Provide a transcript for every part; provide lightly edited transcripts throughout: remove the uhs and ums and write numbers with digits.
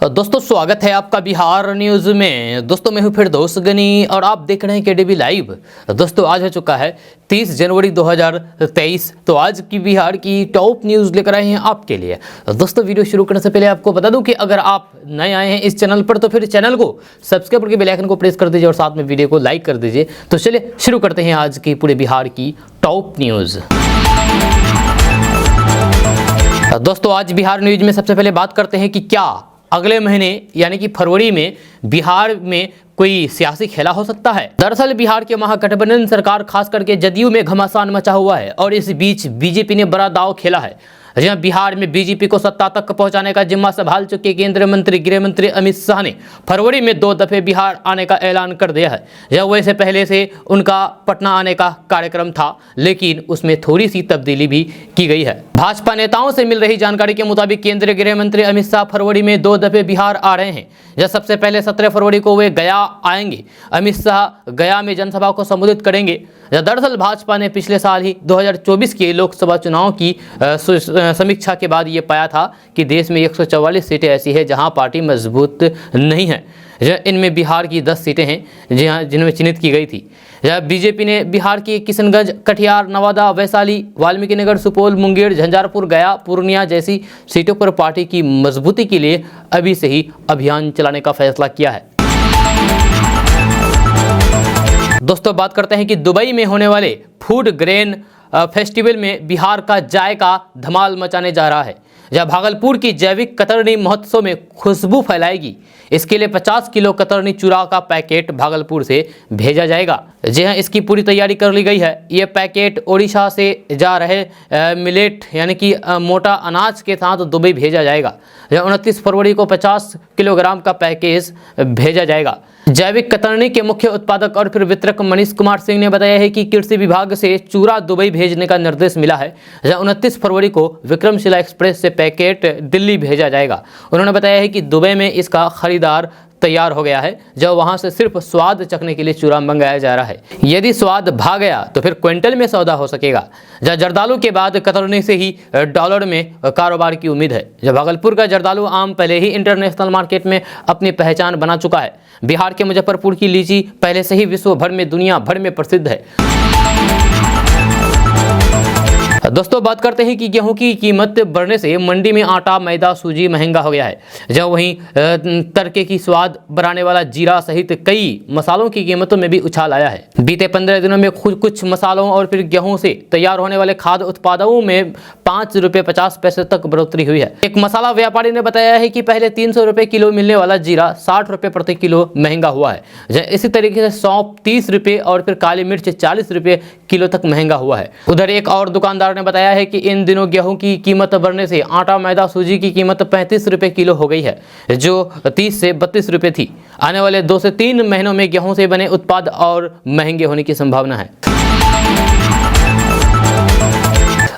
दोस्तों स्वागत है आपका बिहार न्यूज में। दोस्तों मैं हूं फिरदौस गनी और आप देख रहे हैं केडीबी लाइव। दोस्तों आज हो चुका है 30 जनवरी 2023। तो आज की बिहार की टॉप न्यूज लेकर आए हैं आपके लिए। दोस्तों वीडियो शुरू करने से पहले आपको बता दूं कि अगर आप नए आए हैं इस चैनल पर तो फिर चैनल को सब्सक्राइब करके बेल आइकन को प्रेस कर दीजिए और साथ में वीडियो को लाइक कर दीजिए। तो चलिए शुरू करते हैं आज की पूरे बिहार की टॉप न्यूज। दोस्तों आज बिहार न्यूज में सबसे पहले बात करते हैं कि क्या अगले महीने यानी कि फरवरी में बिहार में कोई सियासी खेला हो सकता है। दरअसल बिहार के महागठबंधन सरकार खास करके जदयू में घमासान मचा हुआ है और इस बीच बीजेपी ने बड़ा दांव खेला है। जहां बिहार में बीजेपी को सत्ता तक पहुंचाने का जिम्मा संभाल चुके केंद्रीय मंत्री गृह मंत्री अमित शाह ने फरवरी में 2 दफे बिहार आने का ऐलान कर दिया है। यह वैसे पहले से उनका पटना आने का कार्यक्रम था, लेकिन उसमें थोड़ी सी तब्दीली भी की गई है। भाजपा नेताओं से मिल रही जानकारी के मुताबिक केंद्रीय गृह मंत्री अमित शाह फरवरी में 2 दफे बिहार आ रहे हैं। जब सबसे पहले 17 फरवरी को वे गया आएंगे। अमित शाह गया में जनसभा को संबोधित करेंगे। दरअसल भाजपा ने पिछले साल ही 2024 के लोकसभा चुनाव की समीक्षा के बाद ये पाया था कि देश में 144 सीटें ऐसी है जहां पार्टी मजबूत नहीं है। इनमें बिहार की 10 सीटें हैं जिनमें चिन्हित की गई थी। बीजेपी ने बिहार की किशनगंज, कटिहार, नवादा, वैशाली, वाल्मीकिनगर, सुपौल, मुंगेर, झंझारपुर, गया, पूर्णिया जैसी सीटों पर पार्टी की मजबूती के लिए अभी से ही अभियान चलाने का फैसला किया है। दोस्तों बात करते हैं कि दुबई में होने वाले फूड ग्रेन फेस्टिवल में बिहार का जायका धमाल मचाने जा रहा है। जहां भागलपुर की जैविक कतरनी महोत्सव में खुशबू फैलाएगी। इसके लिए 50 किलो कतरनी चूरा का पैकेट भागलपुर से भेजा जाएगा। जी हाँ, इसकी पूरी तैयारी कर ली गई है। ये पैकेट ओडिशा से जा रहे मिलेट यानी कि मोटा अनाज के साथ दुबई भेजा जाएगा। 29 फरवरी को 50 किलोग्राम का पैकेज भेजा जाएगा। जैविक कतरनी के मुख्य उत्पादक और फिर वितरक मनीष कुमार सिंह ने बताया है कि कृषि विभाग से चूरा दुबई भेजने का निर्देश मिला है। 29 फरवरी को विक्रमशिला एक्सप्रेस से पैकेट दिल्ली भेजा जाएगा। उन्होंने बताया है कि दुबई में इसका खरीदार तैयार हो गया है, जब वहां से सिर्फ स्वाद चखने के लिए चूरा मंगाया जा रहा है। यदि स्वाद भा गया तो फिर क्विंटल में सौदा हो सकेगा। जर्दालू के बाद कतरनी से ही डॉलर में कारोबार की उम्मीद है। जब भागलपुर का जर्दालू आम पहले ही इंटरनेशनल मार्केट में अपनी पहचान बना चुका है। बिहार के मुजफ्फरपुर की लीची पहले से ही विश्व भर में, दुनिया भर में प्रसिद्ध है। दोस्तों बात करते हैं कि गेहूं की कीमत बढ़ने से मंडी में आटा, मैदा, सूजी महंगा हो गया है। जब वहीं तड़के की स्वाद बढ़ाने वाला जीरा सहित कई मसालों की कीमतों में भी उछाल आया है। बीते 15 दिनों में कुछ मसालों और फिर गेहूं से तैयार होने वाले खाद्य उत्पादों में 5 रुपये 50 पैसे तक बढ़ोतरी हुई है। एक मसाला व्यापारी ने बताया है कि पहले 300 रुपये किलो मिलने वाला जीरा 60 रुपये प्रति किलो महंगा हुआ है। इसी तरीके से सौंफ 30 रुपये और फिर काली मिर्च 40 रुपये किलो तक महंगा हुआ है। उधर एक और दुकानदार ने बताया है कि इन दिनों गेहूं की कीमत बढ़ने से आटा, मैदा, सूजी की कीमत 35 रुपये किलो हो गई है, जो 30 से 32 रुपये थी। आने वाले 2 से 3 महीनों में गेहूं से बने उत्पाद और महंगे होने की संभावना है।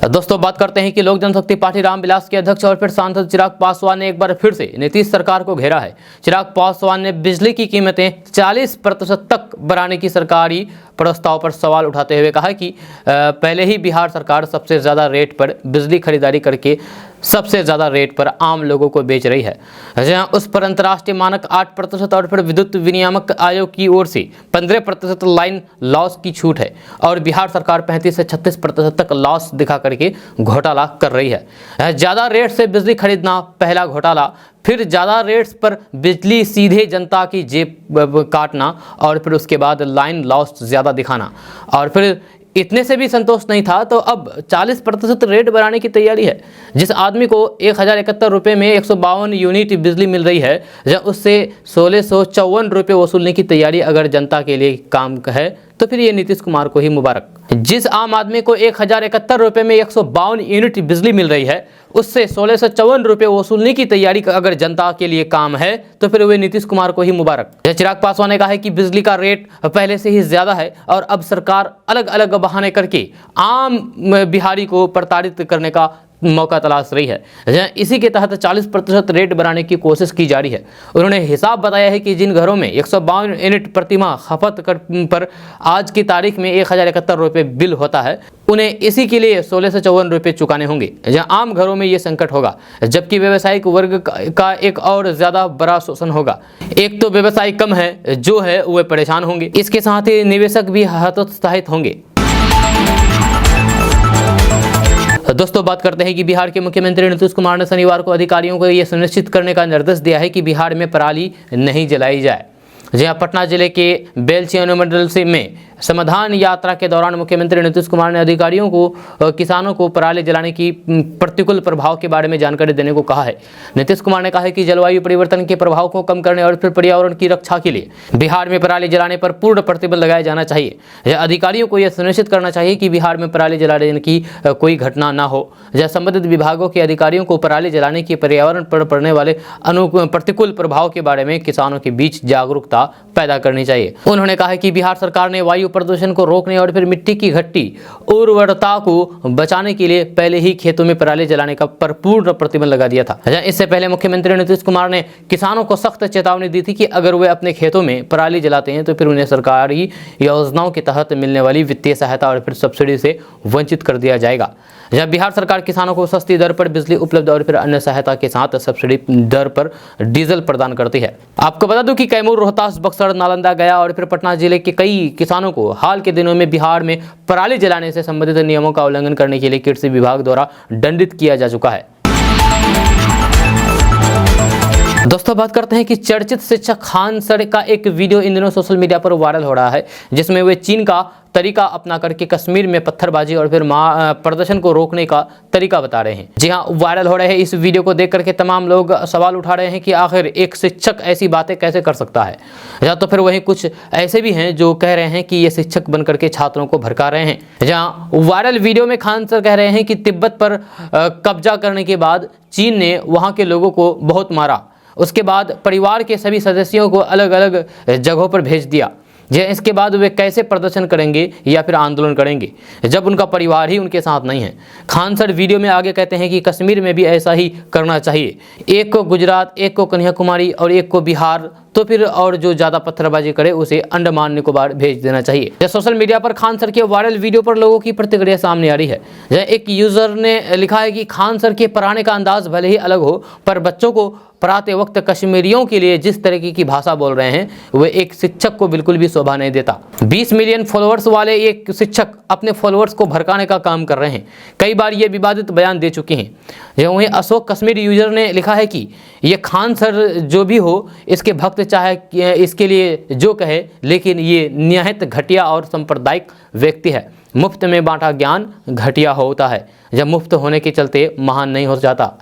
दोस्तों बात करते हैं कि लोक जनशक्ति पार्टी रामविलास के अध्यक्ष और फिर सांसद चिराग पासवान ने एक बार फिर से नीतीश सरकार को घेरा है। चिराग पासवान ने बिजली की कीमतें 40% तक बढ़ाने की सरकारी प्रस्ताव पर सवाल उठाते हुए कहा कि पहले ही बिहार सरकार सबसे ज़्यादा रेट पर बिजली खरीदारी करके सबसे ज़्यादा रेट पर आम लोगों को बेच रही है। जहां उस पर अंतर्राष्ट्रीय मानक 8% और फिर विद्युत विनियामक आयोग की ओर से 15% लाइन लॉस की छूट है और बिहार सरकार 35 से 36% तक लॉस दिखा करके घोटाला कर रही है। ज़्यादा रेट से बिजली खरीदना पहला घोटाला, फिर ज़्यादा रेट्स पर बिजली सीधे जनता की जेब काटना और फिर उसके बाद लाइन लॉस ज़्यादा दिखाना। और फिर इतने से भी संतोष नहीं था तो अब 40% रेट बढ़ाने की तैयारी है। जिस आदमी को 1071 रुपये में 152 यूनिट बिजली मिल रही है, जब उससे 1654 रुपये वसूलने की तैयारी अगर जनता के लिए काम है तो फिर ये नीतीश कुमार को ही मुबारक। जिस आम आदमी को 1071 रुपये में 152 यूनिट बिजली मिल रही है, उससे 1654 रुपये वसूलने की तैयारी अगर जनता के लिए काम है तो फिर वे नीतीश कुमार को ही मुबारक। चिराग पासवान ने कहा है कि बिजली का रेट पहले से ही ज्यादा है और अब सरकार अलग अलग बहाने करके आम बिहारी को प्रताड़ित करने का मौका तलाश रही है, जहां इसी के तहत 40% रेट बनाने की कोशिश की जा रही है। उन्होंने हिसाब बताया है कि जिन घरों में 152 यूनिट प्रतिमाह खपत पर आज की तारीख में 1071 रुपये बिल होता है, उन्हें इसी के लिए 16 से 54 रुपये चुकाने होंगे, जहां आम घरों में ये संकट होगा, जबकि व्यवसायिक वर्ग का एक और ज्यादा बड़ा शोषण होगा। एक तो व्यवसाय कम है जो है वे परेशान होंगे, इसके साथ ही निवेशक भी हतोत्साहित होंगे। दोस्तों बात करते हैं कि बिहार के मुख्यमंत्री नीतीश कुमार ने शनिवार को अधिकारियों को यह सुनिश्चित करने का निर्देश दिया है कि बिहार में पराली नहीं जलाई जाए। जहां पटना जिले के बेलछी अनुमंडल से में समाधान यात्रा के दौरान मुख्यमंत्री नीतीश कुमार ने अधिकारियों को किसानों को पराली जलाने की प्रतिकूल प्रभाव के बारे में जानकारी देने को कहा है। नीतीश कुमार ने कहा है कि जलवायु परिवर्तन के प्रभाव को कम करने और फिर पर्यावरण की रक्षा के लिए बिहार में पराली जलाने पर पूर्ण प्रतिबंध लगाया जाना चाहिए। अधिकारियों को यह सुनिश्चित करना चाहिए कि बिहार में पराली जलाने की कोई घटना न हो। संबंधित विभागों के अधिकारियों को पराली जलाने की पर्यावरण पर पड़ने वाले प्रतिकूल प्रभाव के बारे में किसानों के बीच जागरूकता पैदा करनी चाहिए। उन्होंने कहा कि बिहार सरकार ने वायु प्रदूषण को रोकने और फिर मिट्टी की घट्टी उर्वरता को बचाने के लिए पहले ही खेतों में पराली जलाने का पर पूर्ण प्रतिबंध लगा दिया था। इससे पहले मुख्यमंत्री नीतीश कुमार ने किसानों को सख्त चेतावनी दी थी कि अगर वे अपने खेतों में पराली जलाते हैं तो फिर उन्हें सरकारी योजनाओं के तहत मिलने वाली वित्तीय सहायता और फिर सब्सिडी से वंचित कर दिया जाएगा। जब बिहार सरकार किसानों को सस्ती दर पर बिजली उपलब्ध और फिर अन्य सहायता के साथ सब्सिडी दर पर डीजल प्रदान करती है। आपको बता दूं कि कैमूर, रोहतास, बक्सर, नालंदा, गया और फिर पटना जिले के कई किसानों को हाल के दिनों में बिहार में पराली जलाने से संबंधित नियमों का उल्लंघन करने के लिए कृषि विभाग द्वारा दंडित किया जा चुका है। दोस्तों बात करते हैं कि चर्चित शिक्षक खान सर का एक वीडियो इन दिनों सोशल मीडिया पर वायरल हो रहा है, जिसमें वे चीन का तरीका अपना करके कश्मीर में पत्थरबाजी और फिर प्रदर्शन को रोकने का तरीका बता रहे हैं। जी हाँ, वायरल हो रहे हैं। इस वीडियो को देख करके तमाम लोग सवाल उठा रहे हैं कि आखिर एक शिक्षक ऐसी बातें कैसे कर सकता है। या तो फिर वहीं कुछ ऐसे भी हैं जो कह रहे हैं कि ये शिक्षक बन करके छात्रों को भड़का रहे हैं। जहाँ वायरल वीडियो में खान सर कह रहे हैं कि तिब्बत पर कब्जा करने के बाद चीन ने वहाँ के लोगों को बहुत मारा, उसके बाद परिवार के सभी सदस्यों को अलग अलग जगहों पर भेज दिया। इसके बाद वे कैसे प्रदर्शन करेंगे या फिर आंदोलन करेंगे जब उनका परिवार ही उनके साथ नहीं है। खान सर वीडियो में आगे कहते हैं कि कश्मीर में भी ऐसा ही करना चाहिए, एक को गुजरात, एक को कन्याकुमारी और एक को बिहार, तो फिर और जो ज़्यादा पत्थरबाजी करे उसे अंडमान निकोबार भेज देना चाहिए। सोशल मीडिया पर खान सर के वायरल वीडियो पर लोगों की प्रतिक्रिया सामने आ रही है। एक यूजर ने लिखा है कि खान सर के पढ़ाने का अंदाज भले ही अलग हो, पर बच्चों को पढ़ाते वक्त कश्मीरियों के लिए जिस तरीके की भाषा बोल रहे हैं वह एक शिक्षक को बिल्कुल भी शोभा नहीं देता। 20 मिलियन फॉलोअर्स वाले एक शिक्षक अपने फॉलोअर्स को भड़काने का काम कर रहे हैं। कई बार ये विवादित बयान दे चुके हैं। वहीं अशोक कश्मीर यूजर ने लिखा है कि ये खान सर जो भी हो, इसके भक्त चाहे इसके लिए जो कहे, लेकिन ये निहायत घटिया और सांप्रदायिक व्यक्ति है। मुफ्त में बांटा ज्ञान घटिया होता है, जब मुफ्त होने के चलते महान नहीं हो जाता।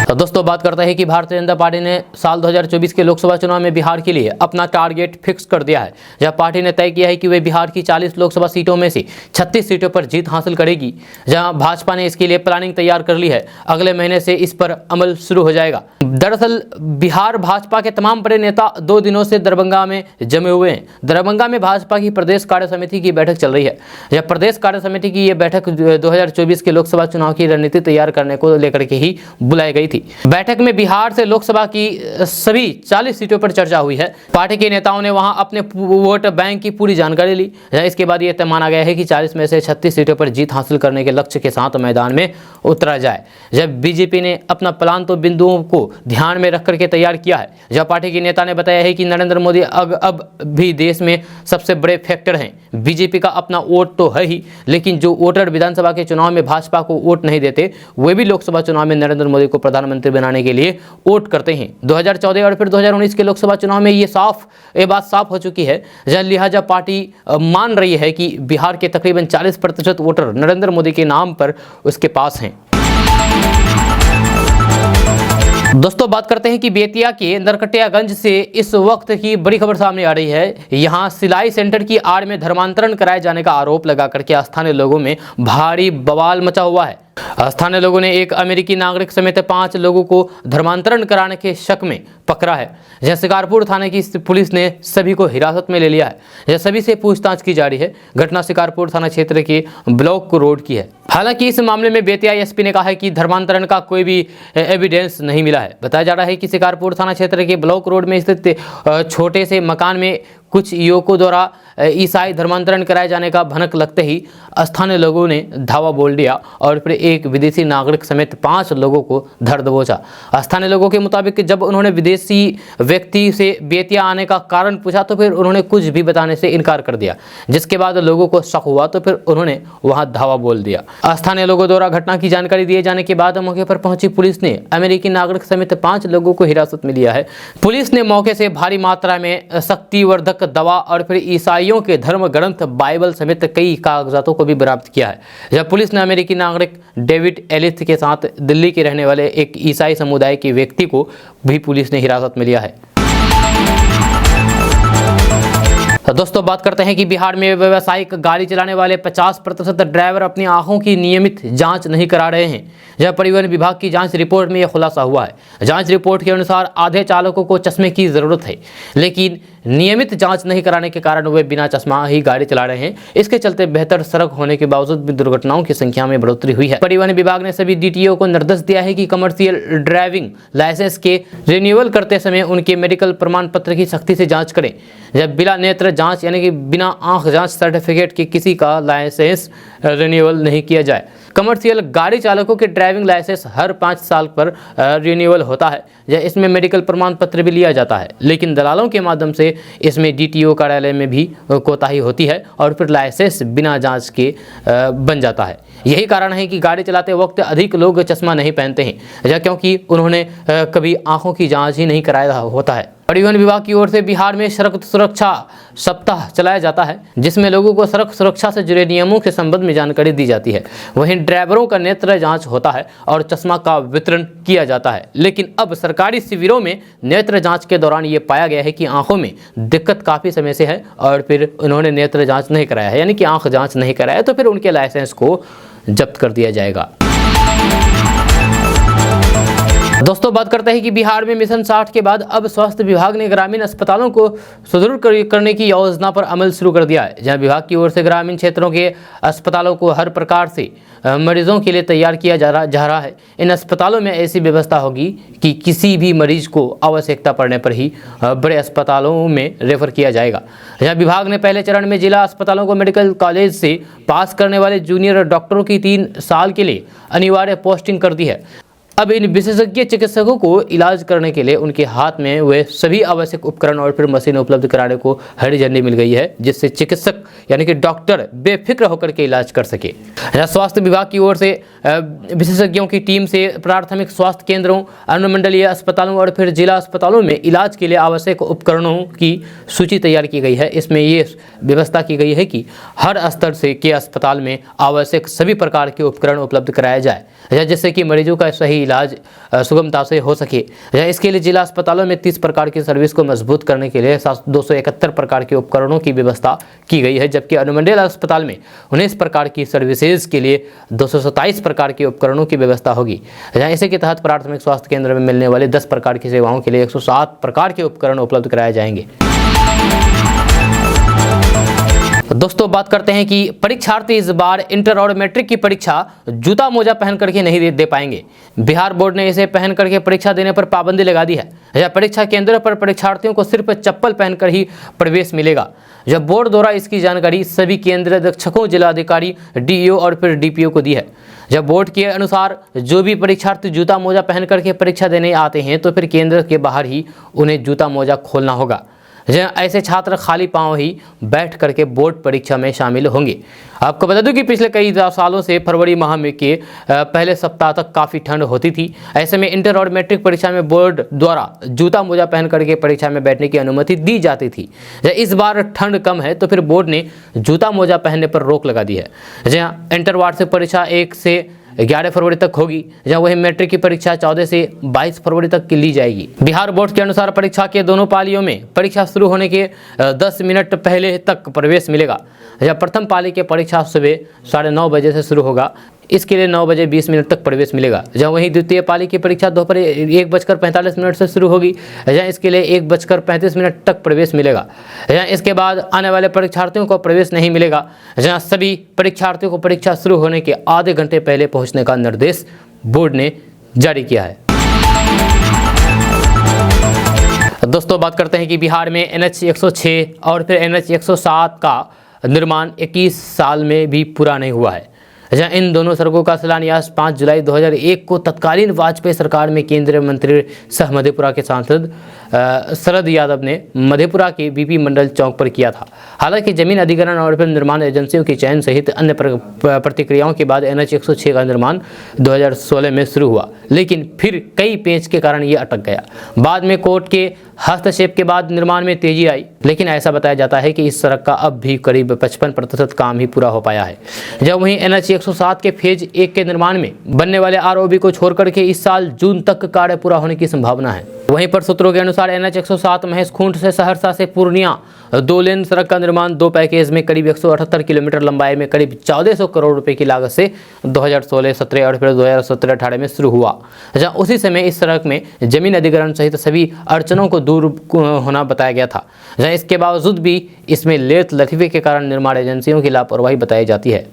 तो दोस्तों बात करते हैं कि भारतीय जनता पार्टी ने साल 2024 के लोकसभा चुनाव में बिहार के लिए अपना टारगेट फिक्स कर दिया है। जहां पार्टी ने तय किया है कि वे बिहार की 40 लोकसभा सीटों में से 36 सीटों पर जीत हासिल करेगी। जहां भाजपा ने इसके लिए प्लानिंग तैयार कर ली है, अगले महीने से इस पर अमल शुरू हो जाएगा। दरअसल बिहार भाजपा के तमाम बड़े नेता 2 दिनों से दरभंगा में जमे हुए हैं। दरभंगा में भाजपा की प्रदेश कार्य समिति की बैठक चल रही है। जब प्रदेश कार्य समिति की ये बैठक 2024 के लोकसभा चुनाव की रणनीति तैयार करने को लेकर के ही बुलाई गई थी। बैठक में बिहार से लोकसभा की सभी 40 सीटों पर चर्चा हुई है। पार्टी के नेताओं ने वहां अपने वोट बैंक की पूरी जानकारी ली। इसके बाद यह तय माना गया है कि 40 में से 36 सीटों पर जीत हासिल करने के लक्ष्य के साथ मैदान में उतरा जाए। जब बीजेपी ने अपना प्लान तो बिंदुओं को ध्यान में रख करके तैयार किया है। जब पार्टी के नेता ने बताया है कि नरेंद्र मोदी अब भी देश में सबसे बड़े फैक्टर हैं। बीजेपी का अपना वोट तो है ही, लेकिन जो वोटर विधानसभा के चुनाव में भाजपा को वोट नहीं देते, वे भी लोकसभा चुनाव में नरेंद्र मोदी को प्रधानमंत्री बनाने के लिए वोट करते हैं। 2014 और फिर 2019 के लोकसभा चुनाव में ये बात साफ हो चुकी है। लिहाजा पार्टी मान रही है कि बिहार के तकरीबन 40% वोटर नरेंद्र मोदी के नाम पर उसके पास हैं। दोस्तों बात करते हैं कि बेतिया के नरकटियागंज से इस वक्त की बड़ी खबर सामने आ रही है। यहां सिलाई सेंटर की आड़ में धर्मांतरण कराए जाने का आरोप लगा करके स्थानीय लोगों में भारी बवाल मचा हुआ है। स्थानीय लोगों ने एक अमेरिकी नागरिक समेत 5 लोगों को धर्मांतरण कराने के शक में पकड़ा है। जहां शिकारपुर थाने की पुलिस ने सभी को हिरासत में ले लिया है। जहां सभी से पूछताछ की जा रही है। घटना शिकारपुर थाना क्षेत्र के ब्लॉक रोड की है। हालांकि इस मामले में बेतिया एसपी ने कहा है कि धर्मांतरण का कोई भी एविडेंस नहीं मिला है। बताया जा रहा है कि शिकारपुर थाना क्षेत्र के ब्लॉक रोड में स्थित छोटे से मकान में कुछ युवकों द्वारा ईसाई धर्मांतरण कराए जाने का भनक लगते ही स्थानीय लोगों ने धावा बोल दिया और फिर एक विदेशी नागरिक समेत 5 लोगों को धर दबोचा। स्थानीय लोगों के मुताबिक जब उन्होंने विदेशी व्यक्ति से बेतिया आने का कारण पूछा तो फिर उन्होंने कुछ भी बताने से इनकार कर दिया, जिसके बाद लोगों को शक हुआ तो फिर उन्होंने वहां धावा बोल दिया। स्थानीय लोगों द्वारा घटना की जानकारी दिए जाने के बाद मौके पर पहुंची पुलिस ने अमेरिकी नागरिक समेत 5 लोगों को हिरासत में लिया है। पुलिस ने मौके से भारी मात्रा में शक्तिवर्धक दवा और फिर ईसाइयों के धर्म ग्रंथ बाइबल समेत कई कागजातों को भी बरामद किया है। जब पुलिस ने अमेरिकी नागरिक डेविड एलिस के साथ दिल्ली के रहने वाले एक ईसाई समुदाय के व्यक्ति को भी पुलिस ने हिरासत में लिया है। तो दोस्तों बात करते हैं कि बिहार में व्यावसायिक गाड़ी चलाने वाले 50% ड्राइवर अपनी आंखों की नियमित जांच नहीं करा रहे हैं। जब परिवहन विभाग की जांच रिपोर्ट में यह खुलासा हुआ है। जांच रिपोर्ट के अनुसार आधे चालकों को चश्मे की जरूरत है, लेकिन नियमित जांच नहीं कराने के कारण वे बिना चश्मा ही गाड़ी चला रहे हैं। इसके चलते बेहतर सड़क होने के बावजूद भी दुर्घटनाओं की संख्या में बढ़ोतरी हुई है। परिवहन विभाग ने सभी डीटीओ को निर्देश दिया है कि कमर्शियल ड्राइविंग लाइसेंस के रिन्यूअल करते समय उनके मेडिकल प्रमाण पत्र की सख्ती से जाँच करें। जब बिना नेत्र जांच यानी कि बिना आंख जांच सर्टिफिकेट के किसी का लाइसेंस रिन्यूअल नहीं किया जाए। कमर्शियल गाड़ी चालकों के ड्राइविंग लाइसेंस हर 5 साल पर रिन्यूअल होता है। इसमें मेडिकल प्रमाण पत्र भी लिया जाता है, लेकिन दलालों के माध्यम से इसमें डीटीओ कार्यालय में भी कोताही होती है और फिर लाइसेंस बिना जांच के बन जाता है। यही कारण है कि गाड़ी चलाते वक्त अधिक लोग चश्मा नहीं पहनते हैं, क्योंकि उन्होंने कभी आंखों की जांच ही नहीं कराया होता है। परिवहन विभाग की ओर से बिहार में सड़क सुरक्षा सप्ताह चलाया जाता है, जिसमें लोगों को सड़क सुरक्षा से जुड़े नियमों के संबंध में जानकारी दी जाती है। वहीं ड्राइवरों का नेत्र जांच होता है और चश्मा का वितरण किया जाता है। लेकिन अब सरकारी शिविरों में नेत्र जांच के दौरान ये पाया गया है कि आंखों में दिक्कत काफ़ी समय से है और फिर उन्होंने नेत्र जाँच नहीं कराया है, यानी कि आँख जाँच नहीं कराया, तो फिर उनके लाइसेंस को जब्त कर दिया जाएगा। दोस्तों बात करते हैं कि बिहार में मिशन 60 के बाद अब स्वास्थ्य विभाग ने ग्रामीण अस्पतालों को सुदृढ़ करने की योजना पर अमल शुरू कर दिया है। जहां विभाग की ओर से ग्रामीण क्षेत्रों के अस्पतालों को हर प्रकार से मरीजों के लिए तैयार किया जा रहा है। इन अस्पतालों में ऐसी व्यवस्था होगी कि किसी भी मरीज को आवश्यकता पड़ने पर ही बड़े अस्पतालों में रेफर किया जाएगा। जहां विभाग ने पहले चरण में जिला अस्पतालों को मेडिकल कॉलेज से पास करने वाले जूनियर डॉक्टरों की 3 साल के लिए अनिवार्य पोस्टिंग कर दी है। अब इन विशेषज्ञ चिकित्सकों को इलाज करने के लिए उनके हाथ में वे सभी आवश्यक उपकरण और फिर मशीन उपलब्ध कराने को हरी झंडी मिल गई है, जिससे चिकित्सक यानी कि डॉक्टर बेफिक्र होकर के इलाज कर सके। स्वास्थ्य विभाग की ओर से विशेषज्ञों की टीम से प्राथमिक स्वास्थ्य केंद्रों, अनुमंडलीय अस्पतालों और फिर जिला अस्पतालों में इलाज के लिए आवश्यक उपकरणों की सूची तैयार की गई है। इसमें ये व्यवस्था की गई है कि हर स्तर से के अस्पताल में आवश्यक सभी प्रकार के उपकरण उपलब्ध कराए जाए, जिससे कि मरीजों का सही इलाज सुगमता से हो सके। इसके लिए जिला अस्पतालों में 30 प्रकार की सर्विस को मजबूत करने के लिए 271 प्रकार के उपकरणों की व्यवस्था की गई है, जबकि अनुमंडल अस्पताल में 19 प्रकार की सर्विसेज के लिए 227 प्रकार के उपकरणों की व्यवस्था होगी। इसी के तहत प्राथमिक स्वास्थ्य केंद्र में मिलने वाले 10 प्रकार की सेवाओं के लिए 107 प्रकार के उपकरण उपलब्ध कराए जाएंगे। दोस्तों बात करते हैं कि परीक्षार्थी इस बार इंटर और मैट्रिक की परीक्षा जूता मोजा पहन करके नहीं दे पाएंगे। बिहार बोर्ड ने इसे पहन करके परीक्षा देने पर पाबंदी लगा दी है। यह परीक्षा केंद्र पर परीक्षार्थियों को सिर्फ चप्पल पहनकर ही प्रवेश मिलेगा। जब बोर्ड द्वारा इसकी जानकारी सभी केंद्र अधीक्षकों, जिलाधिकारी, डीईओ और फिर डीपीओ को दी है। जब बोर्ड के अनुसार जो भी परीक्षार्थी जूता मोजा पहन करके परीक्षा देने आते हैं तो फिर केंद्र के बाहर ही उन्हें जूता मोजा खोलना होगा। ऐसे छात्र खाली पांव ही बैठ करके बोर्ड परीक्षा में शामिल होंगे। आपको बता दूं कि पिछले कई सालों से फरवरी माह में के पहले सप्ताह तक काफ़ी ठंड होती थी। ऐसे में इंटर और मैट्रिक परीक्षा में बोर्ड द्वारा जूता मोजा पहन करके परीक्षा में बैठने की अनुमति दी जाती थी। इस बार ठंड कम है तो फिर बोर्ड ने जूता मोजा पहनने पर रोक लगा दी है। जहाँ इंटर वार्षिक परीक्षा 1 से 11 फरवरी तक होगी, जहां वही मैट्रिक की परीक्षा 14 से 22 फरवरी तक की ली जाएगी। बिहार बोर्ड के अनुसार परीक्षा के दोनों पालियों में परीक्षा शुरू होने के 10 मिनट पहले तक प्रवेश मिलेगा। जब प्रथम पाली की परीक्षा सुबह 9:30 बजे से शुरू होगा। इसके लिए 9 बजे 20 मिनट तक प्रवेश मिलेगा। जहाँ वहीं द्वितीय पाली की परीक्षा दोपहर 1:45 से शुरू होगी, जहाँ इसके लिए 1:35 तक प्रवेश मिलेगा। जहाँ इसके बाद आने वाले परीक्षार्थियों को प्रवेश नहीं मिलेगा। जहाँ सभी परीक्षार्थियों को परीक्षा शुरू होने के आधे घंटे पहले पहुंचने का निर्देश बोर्ड ने जारी किया है। दोस्तों बात करते हैं कि बिहार में NH 106 और फिर NH 107 का निर्माण 21 साल में भी पूरा नहीं हुआ है। जहाँ इन दोनों सड़कों का शिलान्यास 5 जुलाई 2001 को तत्कालीन वाजपेयी सरकार में केंद्रीय मंत्री सह मधेपुरा के सांसद शरद यादव ने मधेपुरा के बीपी मंडल चौक पर किया था। हालांकि जमीन अधिग्रहण और फिर निर्माण एजेंसियों की चयन सहित अन्य प्रतिक्रियाओं के बाद NH 106 का निर्माण 2016 में शुरू हुआ, लेकिन फिर कई पेच के कारण ये अटक गया। बाद में कोर्ट के हस्तक्षेप के बाद निर्माण में तेजी आई, लेकिन ऐसा बताया जाता है कि इस सड़क का अब भी करीब 55% काम ही पूरा हो पाया है। जब वहीं NH 107 के फेज 1 के निर्माण में बनने वाले ROB को छोड़कर के इस साल जून तक कार्य पूरा होने की संभावना है। वहीं पर सूत्रों के अनुसार NH 107 महेशखूंट से सहरसा से पूर्णिया 2 लेन सड़क का निर्माण 2 पैकेज में करीब 178 किलोमीटर लंबाई में करीब 1400 करोड़ रुपए की लागत से 2016-17 और फिर 2017-18 में शुरू हुआ। जहां उसी समय इस सड़क में जमीन अधिग्रहण सहित सभी अड़चनों को दूर होना बताया गया था। जहां इसके बावजूद भी इसमें लेथ लतीफे के कारण निर्माण एजेंसियों की लापरवाही बताई जाती है।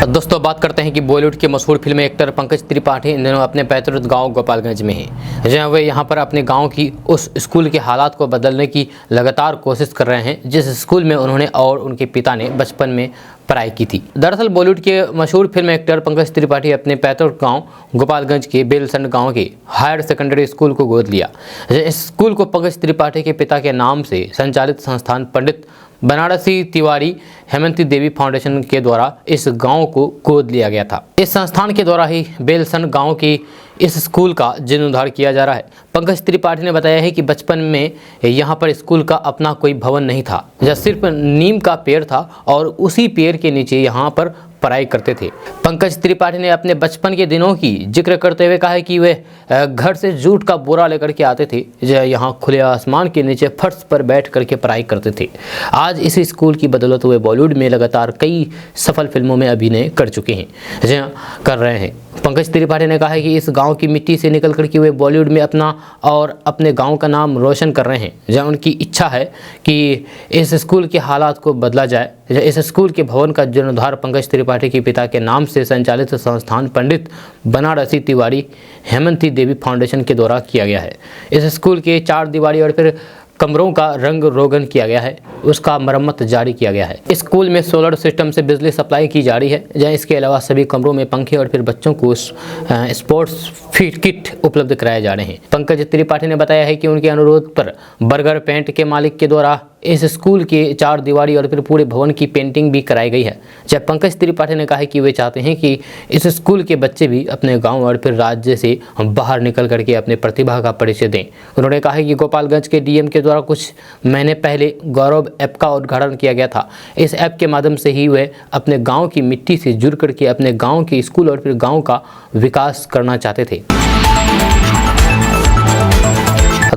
दोस्तों बात करते हैं कि बॉलीवुड के मशहूर फिल्म एक्टर पंकज त्रिपाठी इन दिनों अपने पैतृक गांव गोपालगंज में हैं, जहां वे यहां पर अपने गांव की उस स्कूल के हालात को बदलने की लगातार कोशिश कर रहे हैं जिस स्कूल में उन्होंने और उनके पिता ने बचपन में पढ़ाई की थी। दरअसल बॉलीवुड के मशहूर फिल्म एक्टर पंकज त्रिपाठी अपने पैतृक गांव गोपालगंज के बेलसंड गांव के हायर सेकेंडरी स्कूल को गोद लिया। इस स्कूल को पंकज त्रिपाठी के पिता के नाम से संचालित संस्थान पंडित बनारसी तिवारी हेमंती देवी फाउंडेशन के द्वारा इस गांव को गोद लिया गया था। इस संस्थान के द्वारा ही बेलसंड गांव की इस स्कूल का जीर्णोद्धार किया जा रहा है। पंकज त्रिपाठी ने बताया है कि बचपन में यहां पर स्कूल का अपना कोई भवन नहीं था, जहाँ सिर्फ नीम का पेड़ था और उसी पेड़ के नीचे यहां पर पढ़ाई करते थे। पंकज त्रिपाठी ने अपने बचपन के दिनों की जिक्र करते हुए कहा है कि वे घर से जूट का बोरा लेकर के आते थे, यहाँ खुले आसमान के नीचे फर्श पर बैठ करके पढ़ाई करते थे। आज इसी स्कूल की बदौलत वे बॉलीवुड में लगातार कई सफल फिल्मों में अभिनय कर चुके हैं, जहाँ कर रहे हैं। पंकज त्रिपाठी ने कहा है कि इस गांव की मिट्टी से निकल करके वे बॉलीवुड में अपना और अपने गांव का नाम रोशन कर रहे हैं, जहां उनकी इच्छा है कि इस स्कूल के हालात को बदला जाए। इस स्कूल के भवन का जीर्णोद्धार पंकज त्रिपाठी के पिता के नाम से संचालित संस्थान पंडित बनारसी तिवारी हेमंती देवी फाउंडेशन के द्वारा किया गया है। इस स्कूल के 4 दीवारी और फिर कमरों का रंग रोगन किया गया है, उसका मरम्मत जारी किया गया है। स्कूल में सोलर सिस्टम से बिजली सप्लाई की जा रही है, जहाँ इसके अलावा सभी कमरों में पंखे और फिर बच्चों को स्पोर्ट्स फिट किट उपलब्ध कराए जा रहे हैं। पंकज त्रिपाठी ने बताया है कि उनके अनुरोध पर बर्गर पेंट के मालिक के द्वारा इस स्कूल के 4 दीवारी और फिर पूरे भवन की पेंटिंग भी कराई गई है। जब पंकज त्रिपाठी ने कहा कि वे चाहते हैं कि इस स्कूल के बच्चे भी अपने गांव और फिर राज्य से बाहर निकल करके अपने प्रतिभा का परिचय दें। उन्होंने कहा कि गोपालगंज के DM के द्वारा कुछ महीने पहले गौरव ऐप का उद्घाटन किया गया था। इस ऐप के माध्यम से ही वे अपने गाँव की मिट्टी से जुड़ करके अपने गाँव के स्कूल और फिर गाँव का विकास करना चाहते थे।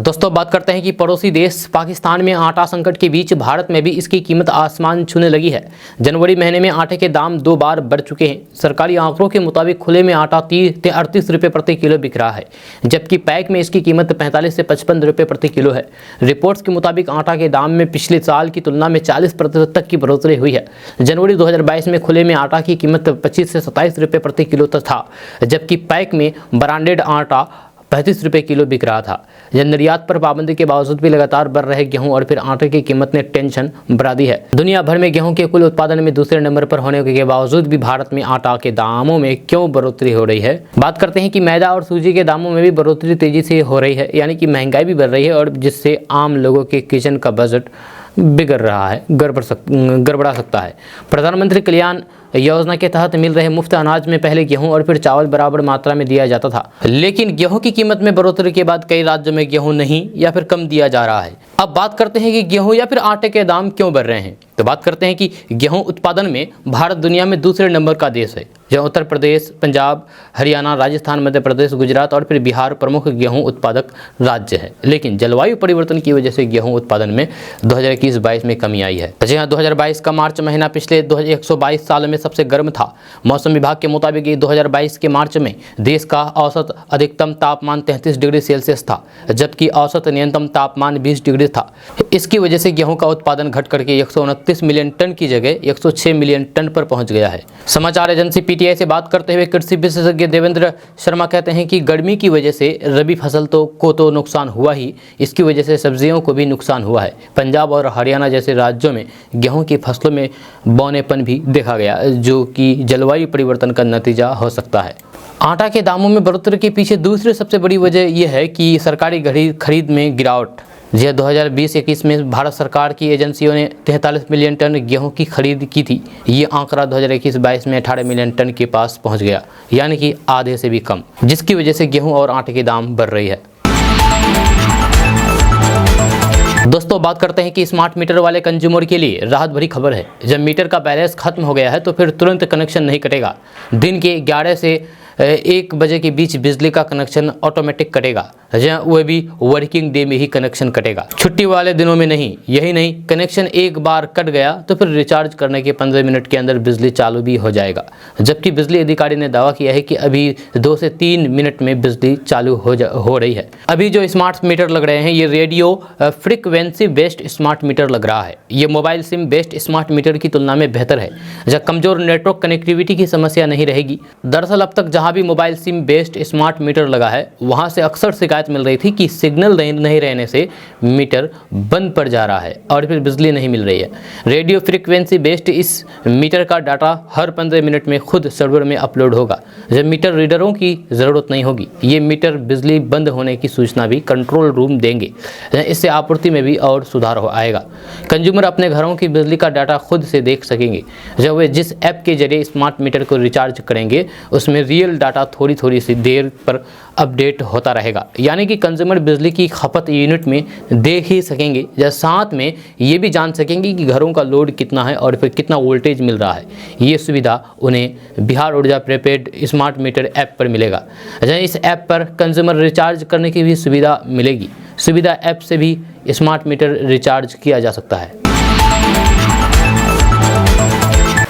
दोस्तों बात करते हैं कि पड़ोसी देश पाकिस्तान में आटा संकट के बीच भारत में भी इसकी कीमत आसमान छूने लगी है। जनवरी महीने में आटे के दाम 2 बार बढ़ चुके हैं। सरकारी आंकड़ों के मुताबिक खुले में आटा 38 रुपये प्रति किलो बिक रहा है, जबकि पैक में इसकी कीमत 45 से 55 रुपये प्रति किलो है। रिपोर्ट्स के मुताबिक आटा के दाम में पिछले साल की तुलना में 40% तक की बढ़ोतरी हुई है। जनवरी 2022 में खुले में आटा की कीमत 25 से 27 रुपये प्रति किलो तक था, जबकि पैक में ब्रांडेड आटा 35 रुपये किलो बिक रहा था। निर्यात पर पाबंदी के बावजूद भी लगातार बढ़ रहे गेहूं और फिर आटे की कीमत ने टेंशन बढ़ा दी है। दुनिया भर में गेहूं के कुल उत्पादन में दूसरे नंबर पर होने के बावजूद भी भारत में आटा के दामों में क्यों बढ़ोतरी हो रही है। बात करते हैं कि मैदा और सूजी के दामों में भी बढ़ोतरी तेजी से हो रही है, यानी कि महंगाई भी बढ़ रही है और जिससे आम लोगों के किचन का बजट बिगड़ रहा है, गड़बड़ा सकता है। प्रधानमंत्री कल्याण योजना के तहत मिल रहे मुफ्त अनाज में पहले गेहूं और फिर चावल बराबर मात्रा में दिया जाता था, लेकिन गेहूं की कीमत में बढ़ोतरी के बाद कई राज्यों में गेहूं नहीं या फिर कम दिया जा रहा है। अब बात करते हैं कि गेहूं या फिर आटे के दाम क्यों बढ़ रहे हैं। तो बात करते हैं कि गेहूं उत्पादन में भारत दुनिया में दूसरे नंबर का देश है, जहां उत्तर प्रदेश, पंजाब, हरियाणा, राजस्थान, मध्य प्रदेश, गुजरात और फिर बिहार प्रमुख गेहूं उत्पादक राज्य है। लेकिन जलवायु परिवर्तन की वजह से गेहूं उत्पादन में 2021-22 में कमी आई है। जी हाँ, 2022 का मार्च महीना पिछले 122 साल में सबसे गर्म था। मौसम विभाग के मुताबिक 2022 के मार्च में देश का औसत अधिकतम तापमान 33 डिग्री सेल्सियस था, जबकि औसत न्यूनतम तापमान 20 डिग्री था। इसकी वजह से गेहूं का उत्पादन घट करके 129 मिलियन टन की जगह 106 मिलियन टन पर पहुंच गया है। समाचार एजेंसी पीटीआई से बात करते हुए कृषि विशेषज्ञ देवेंद्र शर्मा कहते हैं कि गर्मी की वजह से रबी फसल को तो नुकसान हुआ ही, इसकी वजह से सब्जियों को भी नुकसान हुआ है। पंजाब और हरियाणा जैसे राज्यों में गेहूं की फसलों में बौनेपन भी देखा गया, जो कि जलवायु परिवर्तन का नतीजा हो सकता है। आटा के दामों में बढ़ोतरी के पीछे दूसरी सबसे बड़ी वजह यह है कि सरकारी खरीद में गिरावट। जी 2020-21 में भारत सरकार की एजेंसियों ने 43 मिलियन टन गेहूं की खरीद की थी। ये आंकड़ा 2021-22 में 18 मिलियन टन के पास पहुंच गया, यानी कि आधे से भी कम, जिसकी वजह से गेहूं और आटे के दाम बढ़ रही है। दोस्तों, बात करते हैं कि स्मार्ट मीटर वाले कंज्यूमर के लिए राहत भरी खबर है। जब मीटर का बैलेंस खत्म हो गया है तो फिर तुरंत कनेक्शन नहीं कटेगा। दिन के 11 से 1 बजे के बीच बिजली का कनेक्शन ऑटोमेटिक कटेगा, जहाँ वह भी वर्किंग डे में ही कनेक्शन कटेगा, छुट्टी वाले दिनों में नहीं। यही नहीं, कनेक्शन एक बार कट गया तो फिर रिचार्ज करने के 15 मिनट के अंदर बिजली चालू भी हो जाएगा। जबकि बिजली अधिकारी ने दावा किया है कि अभी 2 से 3 मिनट में बिजली चालू हो रही है। अभी जो स्मार्ट मीटर लग रहे हैं ये radio frequency based smart meter लग रहा है। ये mobile SIM based smart meter की तुलना में बेहतर है, जहाँ कमजोर नेटवर्क कनेक्टिविटी की समस्या नहीं रहेगी। दरअसल अब तक जहाँ भी mobile SIM based smart meter लगा है वहां से अक्सर शिकायत मिल रही थी कि सिग्नल नहीं रहने से मीटर बंद पड़ जा रहा है और फिर बिजली नहीं मिल रही है। रेडियो फ्रीक्वेंसी बेस्ड इस मीटर का डाटा हर 15 मिनट में खुद सर्वर में अपलोड होगा, जब मीटर रीडरों की ज़रूरत नहीं होगी। ये मीटर बिजली बंद होने की सूचना भी कंट्रोल रूम देंगे, इससे आपूर्ति में भी और सुधार आएगा। कंज्यूमर अपने घरों की बिजली का डाटा खुद से देख सकेंगे। जब वे जिस ऐप के जरिए स्मार्ट मीटर को रिचार्ज करेंगे उसमें रियल डाटा थोड़ी सी देर पर अपडेट होता रहेगा, यानी कि कंज्यूमर बिजली की खपत यूनिट में देख ही सकेंगे, या साथ में ये भी जान सकेंगे कि घरों का लोड कितना है और फिर कितना वोल्टेज मिल रहा है। ये सुविधा उन्हें बिहार ऊर्जा प्रीपेड स्मार्ट मीटर ऐप पर मिलेगा। इस ऐप पर कंज्यूमर रिचार्ज करने की भी सुविधा मिलेगी। सुविधा ऐप से भी स्मार्ट मीटर रिचार्ज किया जा सकता है।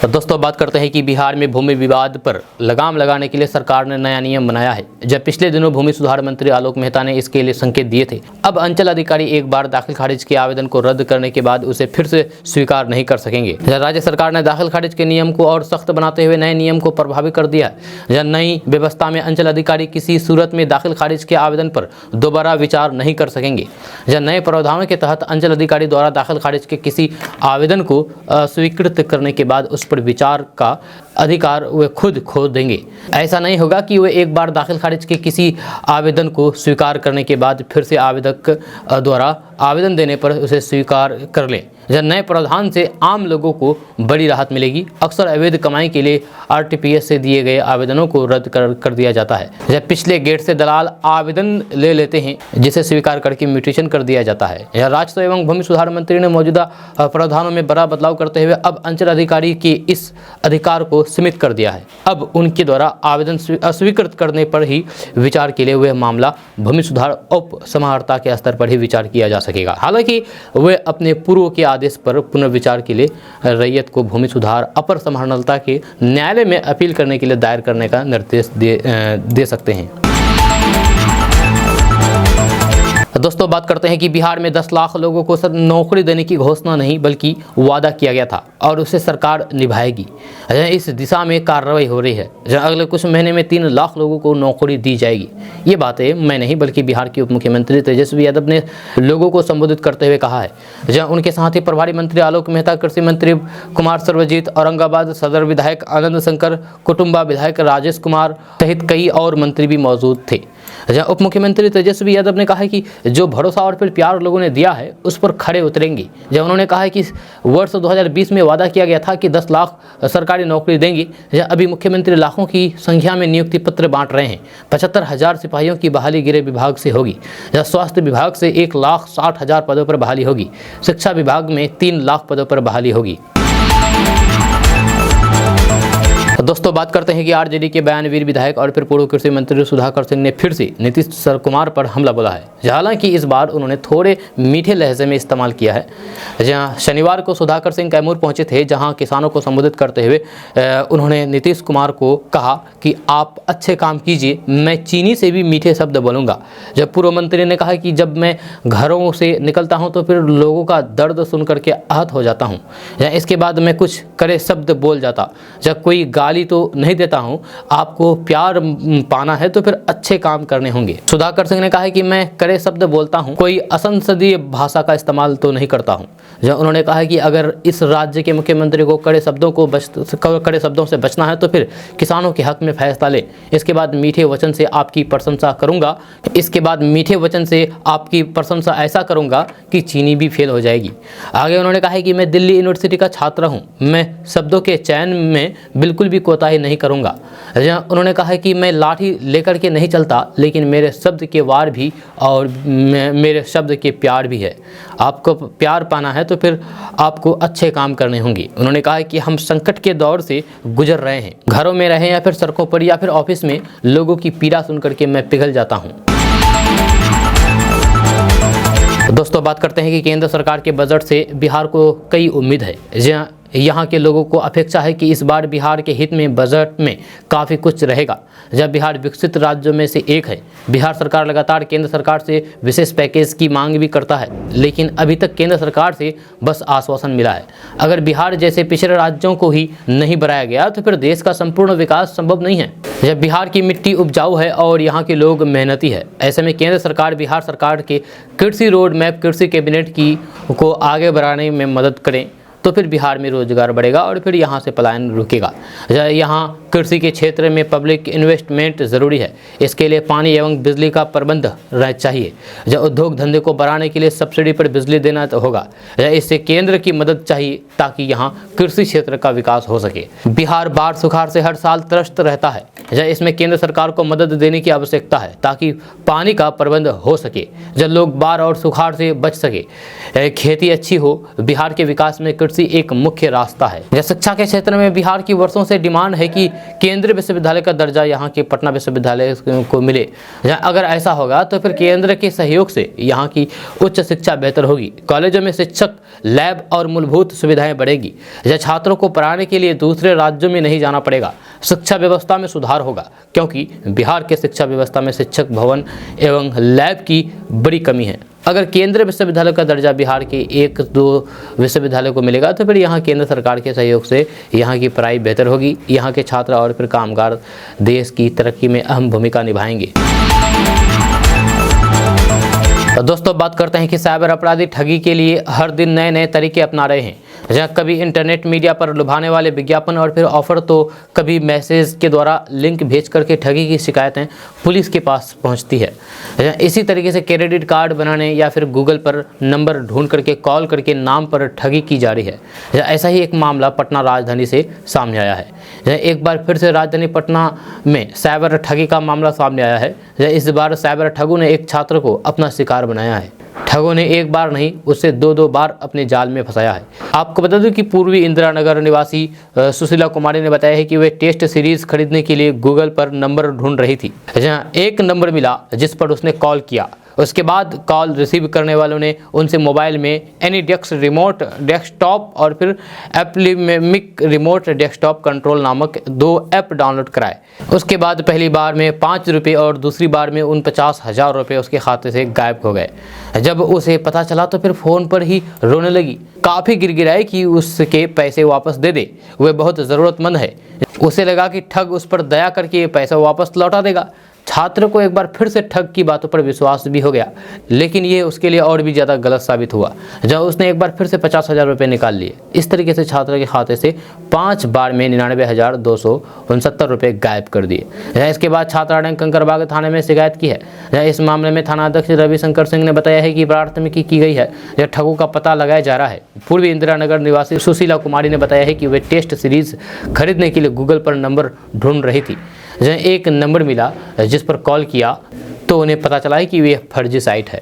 तो दोस्तों, बात करते हैं कि बिहार में भूमि विवाद पर लगाम लगाने के लिए सरकार ने नया नियम बनाया है। जब पिछले दिनों भूमि सुधार मंत्री आलोक मेहता ने इसके लिए संकेत दिए थे, अब अंचल अधिकारी एक बार दाखिल खारिज के आवेदन को रद्द करने के बाद उसे फिर से स्वीकार नहीं कर सकेंगे। राज्य सरकार ने दाखिल खारिज के नियम को और सख्त बनाते हुए नए नियम को प्रभावी कर दिया है। नई व्यवस्था में अंचल अधिकारी किसी सूरत में दाखिल खारिज के आवेदन पर दोबारा विचार नहीं कर सकेंगे। नए प्रावधानों के तहत अंचल अधिकारी द्वारा दाखिल खारिज के किसी आवेदन को स्वीकृत करने के बाद उस पर विचार का अधिकार वे खुद खो देंगे। ऐसा नहीं होगा कि वे एक बार दाखिल खारिज के किसी आवेदन को स्वीकार करने के बाद फिर से आवेदक द्वारा आवेदन देने पर उसे स्वीकार कर लें। नए प्रावधान से आम लोगों को बड़ी राहत मिलेगी। अक्सर अवैध कमाई के लिए आरटीपीएस से दिए गए आवेदनों को रद्द कर दिया जाता है। जब पिछले गेट से दलाल आवेदन ले लेते हैं, जिसे स्वीकार करके म्यूटेशन कर दिया जाता है। यह राजस्व एवं भूमि सुधार मंत्री ने मौजूदा प्रावधानों में बड़ा बदलाव करते हुए अब अंचल अधिकारी के इस अधिकार को सीमित कर दिया है। अब उनके द्वारा आवेदन अस्वीकृत करने पर ही विचार के लिए वह मामला भूमि सुधार उप समाहर्ता के स्तर पर ही विचार किया जा सकेगा। हालांकि वे अपने पूर्व के आदेश पर पुनर्विचार के लिए रैयत को भूमि सुधार अपर समाहर्ता के न्यायालय में अपील करने के लिए दायर करने का निर्देश दे सकते हैं। दोस्तों, बात करते हैं कि बिहार में 10 लाख लोगों को नौकरी देने की घोषणा नहीं बल्कि वादा किया गया था और उसे सरकार निभाएगी। इस दिशा में कार्रवाई हो रही है। अगले कुछ महीने में 3 लाख लोगों को नौकरी दी जाएगी। ये बातें मैं नहीं बल्कि बिहार के उप मुख्यमंत्री तेजस्वी यादव ने लोगों को संबोधित करते हुए कहा है। जहाँ उनके साथ ही प्रभारी मंत्री आलोक मेहता, कृषि मंत्री कुमार सर्वजीत, औरंगाबाद सदर विधायक आनंद शंकर, कुटुम्बा विधायक राजेश कुमार सहित कई और मंत्री भी मौजूद थे। जहाँ उप मुख्यमंत्री तेजस्वी यादव ने कहा है कि जो भरोसा और फिर प्यार लोगों ने दिया है उस पर खड़े उतरेंगे। जहाँ उन्होंने कहा है कि वर्ष 2020 में वादा किया गया था कि 10 लाख सरकारी नौकरी देंगे। जहाँ अभी मुख्यमंत्री लाखों की संख्या में नियुक्ति पत्र बांट रहे हैं। 75,000 सिपाहियों की बहाली गृह विभाग से होगी। जहाँ स्वास्थ्य विभाग से 1,60,000 पदों पर बहाली होगी। शिक्षा विभाग में 3 लाख पदों पर बहाली होगी। दोस्तों बात करते हैं कि आरजेडी के बयानवीर विधायक और फिर पूर्व कृषि मंत्री सुधाकर सिंह ने फिर से नीतीश कुमार पर हमला बोला है। हालांकि इस बार उन्होंने थोड़े मीठे लहजे में इस्तेमाल किया है। जहां शनिवार को सुधाकर सिंह कैमूर पहुंचे थे, जहां किसानों को संबोधित करते हुए उन्होंने नीतीश कुमार को कहा कि आप अच्छे काम कीजिए, मैं चीनी से भी मीठे शब्द बोलूँगा। जब पूर्व मंत्री ने कहा कि जब मैं घरों से निकलता हूँ तो फिर लोगों का दर्द सुन करके आहत हो जाता हूँ। इसके बाद मैं कुछ कड़े शब्द बोल जाता। जब कोई गाली तो नहीं देता हूं, आपको प्यार पाना है तो फिर अच्छे काम करने होंगे। सुधाकर सिंह ने कहा है कि मैं कड़े शब्द बोलता हूं, कोई असंसदीय भाषा का इस्तेमाल तो नहीं करता हूं। जब उन्होंने कहा है कि अगर इस राज्य के मुख्यमंत्री को कड़े शब्दों से बचना है तो फिर किसानों के हक में फैसला ले। इसके बाद मीठे वचन से आपकी प्रशंसा करूंगा। ऐसा करूंगा कि चीनी भी फेल हो जाएगी। आगे उन्होंने कहा है कि मैं दिल्ली यूनिवर्सिटी का छात्र हूं, मैं शब्दों के चयन में बिल्कुल भी कोताही नहीं करूंगा। उन्होंने कहा है कि मैं लाठी लेकर के नहीं चलता, लेकिन मेरे शब्द के वार भी और मेरे शब्द के प्यार भी है। आपको प्यार पाना है तो फिर आपको अच्छे काम करने होंगे। उन्होंने कहा है कि हम संकट के दौर से गुजर रहे हैं। घरों में रहें या फिर सड़कों पर या फिर ऑफिस में, लोगों की पीड़ा सुन करके मैं पिघल जाता हूँ। दोस्तों बात करते हैं कि केंद्र सरकार के बजट से बिहार को कई उम्मीद है। यहाँ के लोगों को अपेक्षा है कि इस बार बिहार के हित में बजट में काफ़ी कुछ रहेगा। जब बिहार विकसित राज्यों में से एक है, बिहार सरकार लगातार केंद्र सरकार से विशेष पैकेज की मांग भी करता है, लेकिन अभी तक केंद्र सरकार से बस आश्वासन मिला है। अगर बिहार जैसे पिछड़े राज्यों को ही नहीं बनाया गया तो फिर देश का संपूर्ण विकास संभव नहीं है। जब बिहार की मिट्टी उपजाऊ है और यहाँ के लोग मेहनती है, ऐसे में केंद्र सरकार बिहार सरकार के कृषि रोड मैप कृषि कैबिनेट को आगे बढ़ाने में मदद करें तो फिर बिहार में रोजगार बढ़ेगा और फिर यहाँ से पलायन रुकेगा। यहाँ कृषि के क्षेत्र में पब्लिक इन्वेस्टमेंट ज़रूरी है। इसके लिए पानी एवं बिजली का प्रबंध रहना चाहिए। जब उद्योग धंधे को बढ़ाने के लिए सब्सिडी पर बिजली देना तो होगा। इससे केंद्र की मदद चाहिए ताकि यहाँ कृषि क्षेत्र का विकास हो सके। बिहार बाढ़ सुखाड़ से हर साल त्रस्त रहता है। इसमें केंद्र सरकार को मदद देने की आवश्यकता है ताकि पानी का प्रबंध हो सके, जब लोग बाढ़ और सुखाड़ से बच सके, खेती अच्छी हो। बिहार के विकास में कृषि एक मुख्य रास्ता है। शिक्षा के क्षेत्र में बिहार की वर्षों से डिमांड है कि केंद्रीय विश्वविद्यालय का दर्जा यहाँ के पटना विश्वविद्यालय को मिले। अगर ऐसा होगा तो फिर केंद्र के सहयोग से यहाँ की उच्च शिक्षा बेहतर होगी। कॉलेजों में शिक्षक, लैब और मूलभूत सुविधाएं बढ़ेगी। छात्रों को पढ़ाने के लिए दूसरे राज्यों में नहीं जाना पड़ेगा। शिक्षा व्यवस्था में सुधार होगा, क्योंकि बिहार के शिक्षा व्यवस्था में शिक्षक भवन एवं लैब की बड़ी कमी है। अगर केंद्रीय विश्वविद्यालय का दर्जा बिहार के 1-2 विश्वविद्यालय को मिलेगा तो फिर यहाँ केंद्र सरकार के सहयोग से यहाँ की पढ़ाई बेहतर होगी। यहाँ के छात्र और फिर कामगार देश की तरक्की में अहम भूमिका निभाएंगे। दोस्तों बात करते हैं कि साइबर अपराधी ठगी के लिए हर दिन नए नए तरीके अपना रहे हैं। जहाँ कभी इंटरनेट मीडिया पर लुभाने वाले विज्ञापन और फिर ऑफर, तो कभी मैसेज के द्वारा लिंक भेज करके ठगी की शिकायतें पुलिस के पास पहुंचती है। इसी तरीके से क्रेडिट कार्ड बनाने या फिर गूगल पर नंबर ढूंढ करके कॉल करके नाम पर ठगी की जा रही है। ऐसा ही एक मामला पटना राजधानी से सामने आया है। एक बार फिर से राजधानी पटना में साइबर ठगी का मामला सामने आया है। इस बार साइबर ठगों ने एक छात्र को अपना शिकार बनाया है। ठगों ने एक बार नहीं, उसे 2-2 बार अपने जाल में फंसाया है। आपको बता दूं कि पूर्वी इंदिरा नगर निवासी सुशीला कुमारी ने बताया है कि वे टेस्ट सीरीज खरीदने के लिए गूगल पर नंबर ढूंढ रही थी। जहां एक नंबर मिला जिस पर उसने कॉल किया। उसके बाद कॉल रिसीव करने वालों ने उनसे मोबाइल में एनीडेक्स रिमोट डेस्कटॉप और फिर एप्लीमिक रिमोट डेस्कटॉप कंट्रोल नामक 2 ऐप डाउनलोड कराए। उसके बाद पहली बार में 5 रुपये और दूसरी बार में 49,000 रुपये उसके खाते से गायब हो गए। जब उसे पता चला तो फिर फ़ोन पर ही रोने लगी, काफ़ी गिड़गिड़ाई कि उसके पैसे वापस दे दे, वह बहुत ज़रूरतमंद है। उसे लगा कि ठग उस पर दया करके पैसा वापस लौटा देगा। छात्र को एक बार फिर से ठग की बातों पर विश्वास भी हो गया, लेकिन ये उसके लिए और भी ज़्यादा गलत साबित हुआ जब उसने एक बार फिर से 50,000 रुपये निकाल लिए। इस तरीके से छात्र के खाते से 5 बार में 99,269 रुपये गायब कर दिए। इसके बाद छात्रा ने कंकरबाग थाने में शिकायत की है। इस मामले में थानाध्यक्ष रविशंकर सिंह ने बताया है कि प्राथमिकी की गई है, यह ठगों का पता लगाया जा रहा है। पूर्वी इंदिरा नगर निवासी सुशीला कुमारी ने बताया है कि वे टेस्ट सीरीज खरीदने के लिए गूगल पर नंबर ढूंढ रही थी। जहाँ एक नंबर मिला जिस पर कॉल किया तो उन्हें पता चला है कि यह फर्जी साइट है।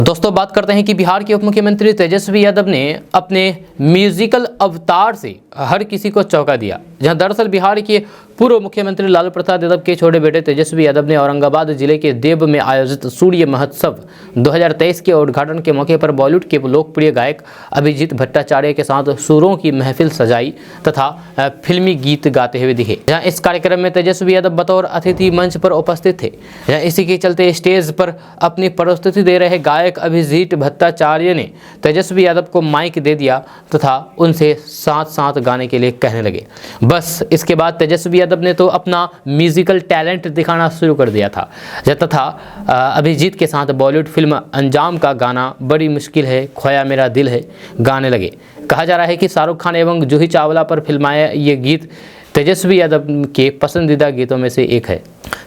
दोस्तों बात करते हैं कि बिहार के उप मुख्यमंत्री तेजस्वी यादव ने अपने म्यूजिकल अवतार से हर किसी को चौंका दिया। जहां दरअसल बिहार के पूर्व मुख्यमंत्री लालू प्रसाद यादव के छोटे बेटे तेजस्वी यादव ने औरंगाबाद जिले के देव में आयोजित सूर्य महोत्सव 2023 के उद्घाटन के मौके पर बॉलीवुड के लोकप्रिय गायक अभिजीत भट्टाचार्य के साथ सुरों की महफिल सजाई तथा फिल्मी गीत गाते हुए दिखे। जहां इस कार्यक्रम में तेजस्वी यादव बतौर अतिथि मंच पर उपस्थित थे। जहां इसी के चलते स्टेज पर अपनी प्रस्तुति दे रहे गायक अभिजीत भट्टाचार्य ने तेजस्वी यादव को माइक दे दिया तथा उनसे साथ साथ गाने के लिए कहने लगे। बस इसके बाद तेजस्वी यादव ने तो अपना म्यूजिकल टैलेंट दिखाना शुरू कर दिया था तथा अभिजीत के साथ बॉलीवुड फिल्म अंजाम का गाना बड़ी मुश्किल है खोया मेरा दिल है गाने लगे। कहा जा रहा है कि शाहरुख खान एवं जूही चावला पर फिल्माया ये गीत तेजस्वी यादव के पसंदीदा गीतों में से एक है।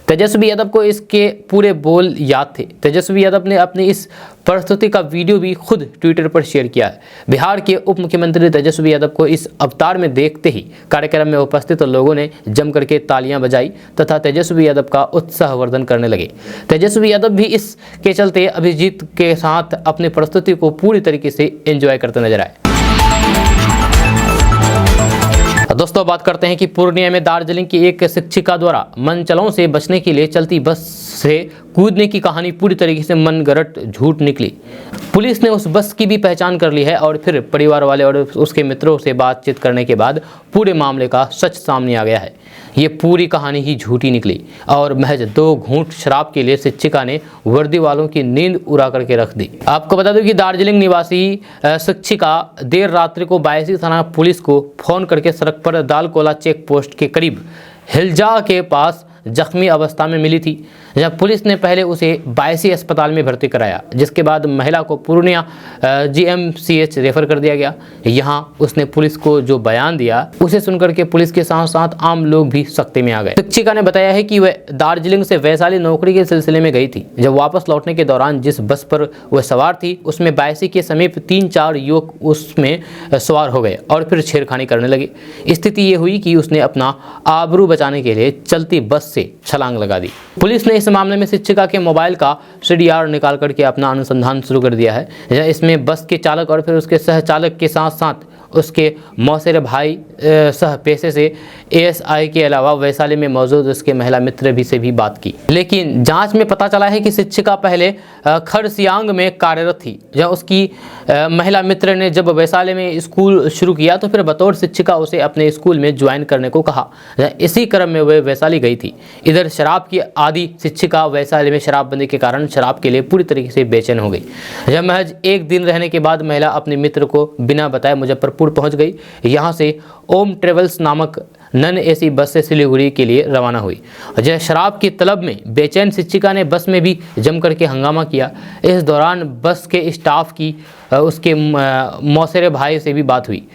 तेजस्वी यादव को इसके पूरे बोल याद थे। तेजस्वी यादव ने अपनी इस प्रस्तुति का वीडियो भी खुद ट्विटर पर शेयर किया है। बिहार के उप मुख्यमंत्री तेजस्वी यादव को इस अवतार में देखते ही कार्यक्रम में उपस्थित लोगों ने जम करके तालियां बजाई तथा तेजस्वी यादव का उत्साहवर्धन करने लगे। तेजस्वी यादव भी इसके चलते अभिजीत के साथ अपनी प्रस्तुति को पूरी तरीके से एंजॉय करते नजर आए। दोस्तों बात करते हैं कि पूर्णिया में दार्जिलिंग की एक शिक्षिका द्वारा मनचलों से बचने के लिए चलती बस से कूदने की कहानी पूरी तरीके से मनगढ़ंत झूठ निकली। पुलिस ने उस बस की भी पहचान कर ली है और फिर परिवार वाले और उसके मित्रों से बातचीत करने के बाद पूरे मामले का सच सामने आ गया है। ये पूरी कहानी ही झूठी निकली और महज 2 घूंट शराब के लिए शिक्षिका ने वर्दी वालों की नींद उड़ा करके रख दी। आपको बता दूं कि दार्जिलिंग निवासी शिक्षिका देर रात्रि को बायसी थाना पुलिस को फोन करके सड़क पर दालकोला चेक पोस्ट के करीब हिलजा के पास जख्मी अवस्था में मिली थी। जब पुलिस ने पहले उसे बायसी अस्पताल में भर्ती कराया, जिसके बाद महिला को पूर्णिया GMCH रेफर कर दिया गया। यहाँ उसने पुलिस को जो बयान दिया उसे सुनकर के पुलिस के साथ साथ आम लोग भी सख्ते में आ गए। शिक्षिका ने बताया है कि वह दार्जिलिंग से वैशाली नौकरी के सिलसिले में गई थी। जब वापस लौटने के दौरान जिस बस पर वह सवार थी उसमें बायसी के समीप 3-4 युवक उसमें सवार हो गए और फिर छेड़खानी करने लगे। स्थिति ये हुई कि उसने अपना आबरू बचाने के लिए चलती बस से छलांग लगा दी। पुलिस ने इस मामले में शिक्षिका के मोबाइल का CDR निकाल करके अपना अनुसंधान शुरू कर दिया है। इसमें बस के चालक और फिर उसके सहचालक के साथ साथ उसके मौसेरे भाई सह पेशे से ASI के अलावा वैशाली में मौजूद उसके महिला मित्र भी से भी बात की। लेकिन जांच में पता चला है कि शिक्षिका पहले खरसियांग में कार्यरत थी। जब उसकी महिला मित्र ने जब वैशाली में स्कूल शुरू किया तो फिर बतौर शिक्षिका उसे अपने स्कूल में ज्वाइन करने को कहा। इसी क्रम में वह वैशाली गई थी। इधर शराब की आदी शिक्षिका वैशाली में शराबबंदी के कारण शराब के लिए पूरी तरीके से बेचैन हो गई। जब महज 1 दिन रहने के बाद महिला अपने मित्र को बिना बताए मुजफ्फरपुर पहुंच गई। यहां से ओम ट्रेवल्स नामक नन AC बस से सिलीगुड़ी के लिए रवाना हुई। जब शराब की तलब में बेचैन शिक्षिका ने बस में भी जम करके हंगामा किया। इस दौरान बस के स्टाफ की उसके मौसेरे भाई से भी बात हुई।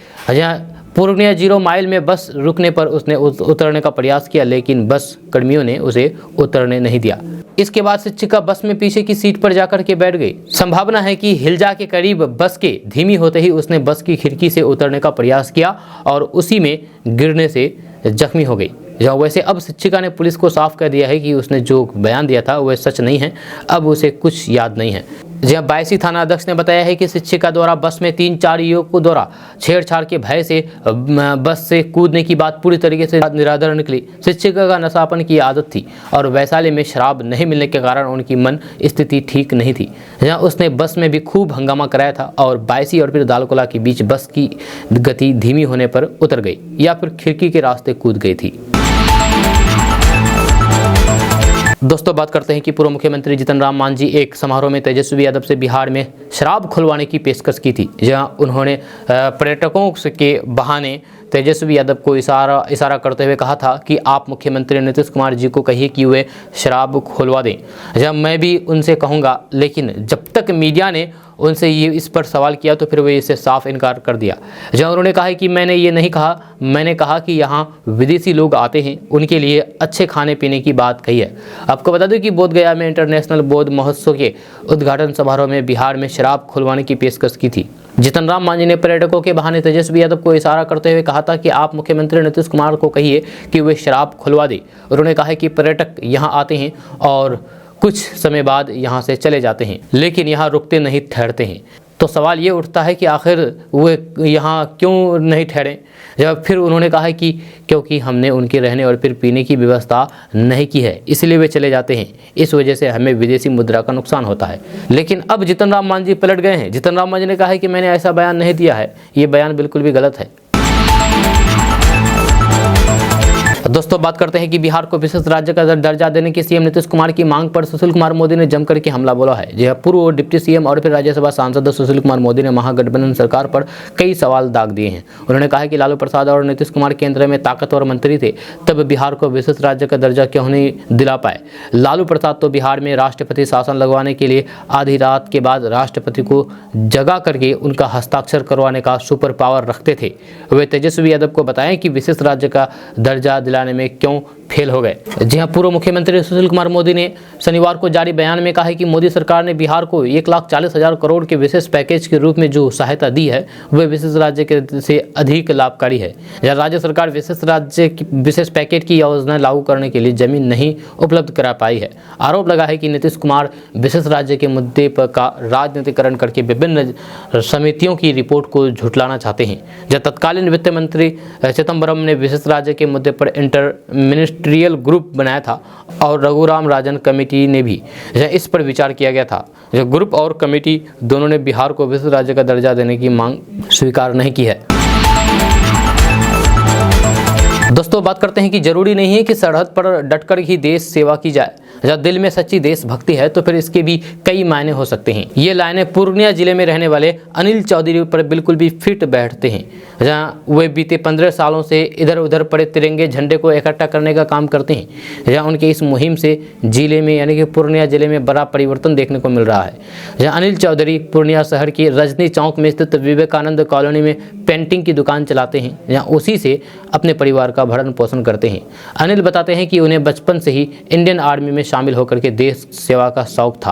पूर्णिया 0 माइल में बस रुकने पर उसने उतरने का प्रयास किया, लेकिन बस कर्मियों ने उसे उतरने नहीं दिया। इसके बाद शिक्षिका बस में पीछे की सीट पर जाकर के बैठ गई। संभावना है कि हिलजा के करीब बस के धीमी होते ही उसने बस की खिड़की से उतरने का प्रयास किया और उसी में गिरने से जख्मी हो गई। वैसे अब शिक्षिका ने पुलिस को साफ कर दिया है कि उसने जो बयान दिया था वह सच नहीं है। अब उसे कुछ याद नहीं है। जहां बायसी थाना अध्यक्ष ने बताया है कि शिक्षिका द्वारा बस में 3-4 युवकों द्वारा छेड़छाड़ के भय से बस से कूदने की बात पूरी तरीके से निराधार निकली। शिक्षिका का नशापन की आदत थी और वैशाली में शराब नहीं मिलने के कारण उनकी मन स्थिति ठीक नहीं थी। जहां उसने बस में भी खूब हंगामा कराया था और बायसी और फिर दालकोला के बीच बस की गति धीमी होने पर उतर गई या फिर खिड़की के रास्ते कूद गई थी। दोस्तों बात करते हैं कि पूर्व मुख्यमंत्री जीतन राम मांझी एक समारोह में तेजस्वी यादव से बिहार में शराब खुलवाने की पेशकश की थी। जहां उन्होंने पर्यटकों के बहाने तेजस्वी यादव को इशारा करते हुए कहा था कि आप मुख्यमंत्री नीतीश कुमार जी को कहिए कि वे शराब खुलवा दें। जब मैं भी उनसे कहूँगा, लेकिन जब तक मीडिया ने उनसे ये इस पर सवाल किया तो फिर वे इससे साफ इनकार कर दिया। जहाँ उन्होंने कहा कि मैंने ये नहीं कहा, मैंने कहा कि यहाँ विदेशी लोग आते हैं, उनके लिए अच्छे खाने पीने की बात कही है। आपको बता दूं कि बोधगया में इंटरनेशनल बौद्ध महोत्सव के उद्घाटन समारोह में बिहार में शराब खुलवाने की पेशकश की थी। जीतन राम मांझी ने पर्यटकों के बहाने तेजस्वी यादव को इशारा करते हुए कहा था कि आप मुख्यमंत्री नीतीश कुमार को कहिए कि वे शराब खुलवा दे। उन्होंने कहा कि पर्यटक यहाँ आते हैं और कुछ समय बाद यहाँ से चले जाते हैं, लेकिन यहाँ रुकते नहीं, ठहरते हैं। तो सवाल ये उठता है कि आखिर वे यहाँ क्यों नहीं ठहरे। जब फिर उन्होंने कहा कि क्योंकि हमने उनके रहने और फिर पीने की व्यवस्था नहीं की है, इसलिए वे चले जाते हैं। इस वजह से हमें विदेशी मुद्रा का नुकसान होता है। लेकिन अब जीतन राम मांझी पलट गए हैं। जीतन राम मांझी ने कहा है कि मैंने ऐसा बयान नहीं दिया है, ये बयान बिल्कुल भी गलत है। दोस्तों बात करते हैं कि बिहार को विशेष राज्य का दर्जा देने की सीएम नीतीश कुमार की मांग पर सुशील कुमार मोदी ने जमकर के हमला बोला है। जी पूर्व डिप्टी सीएम और फिर राज्यसभा सांसद सुशील कुमार मोदी ने महागठबंधन सरकार पर कई सवाल दाग दिए हैं। उन्होंने कहा कि लालू प्रसाद और नीतीश कुमार केंद्र में ताकतवर मंत्री थे, तब बिहार को विशेष राज्य का दर्जा क्यों नहीं दिला पाए। लालू प्रसाद तो बिहार में राष्ट्रपति शासन लगवाने के लिए आधी रात के बाद राष्ट्रपति को जगा करके उनका हस्ताक्षर करवाने का सुपर पावर रखते थे। वे तेजस्वी यादव को बताएं कि विशेष राज्य का दर्जा दिलाने में क्यों फेल हो गए। जी हां, पूर्व मुख्यमंत्री सुशील कुमार मोदी ने शनिवार को जारी बयान में कहा है कि मोदी सरकार ने बिहार को 1,40,000 करोड़ के विशेष पैकेज के रूप में जो सहायता दी है वह विशेष राज्य के से अधिक लाभकारी है। जहाँ राज्य सरकार विशेष पैकेज की योजना लागू करने के लिए जमीन नहीं उपलब्ध करा पाई है। आरोप लगा है कि नीतीश कुमार विशेष राज्य के मुद्दे पर का राजनीतिकरण करके विभिन्न समितियों की रिपोर्ट को झुठलाना चाहते हैं। जब तत्कालीन वित्त मंत्री चिदम्बरम ने विशेष राज्य के मुद्दे पर इंटर मिनिस्ट्रियल ग्रुप बनाया था और रघुराम राजन कमेटी ने भी इस पर विचार किया गया था। यह ग्रुप और कमेटी दोनों ने बिहार को विशेष राज्य का दर्जा देने की मांग स्वीकार नहीं की है। दोस्तों बात करते हैं कि जरूरी नहीं है कि सरहद पर डटकर ही देश सेवा की जाए। जब दिल में सच्ची देशभक्ति है तो फिर इसके भी कई मायने हो सकते हैं। ये लाइनें पूर्णिया जिले में रहने वाले अनिल चौधरी पर बिल्कुल भी फिट बैठते हैं। जहां वे बीते 15 सालों से इधर उधर पड़े तिरंगे झंडे को इकट्ठा करने का काम करते हैं। जहां उनके इस मुहिम से जिले में यानी कि पूर्णिया जिले में बड़ा परिवर्तन देखने को मिल रहा है। जहाँ अनिल चौधरी पूर्णिया शहर के रजनी चौक में स्थित विवेकानंद कॉलोनी में पेंटिंग की दुकान चलाते हैं, जहाँ उसी से अपने परिवार का भरण पोषण करते हैं। अनिल बताते हैं कि उन्हें बचपन से ही इंडियन आर्मी में शामिल होकर के देश सेवा का शौक था।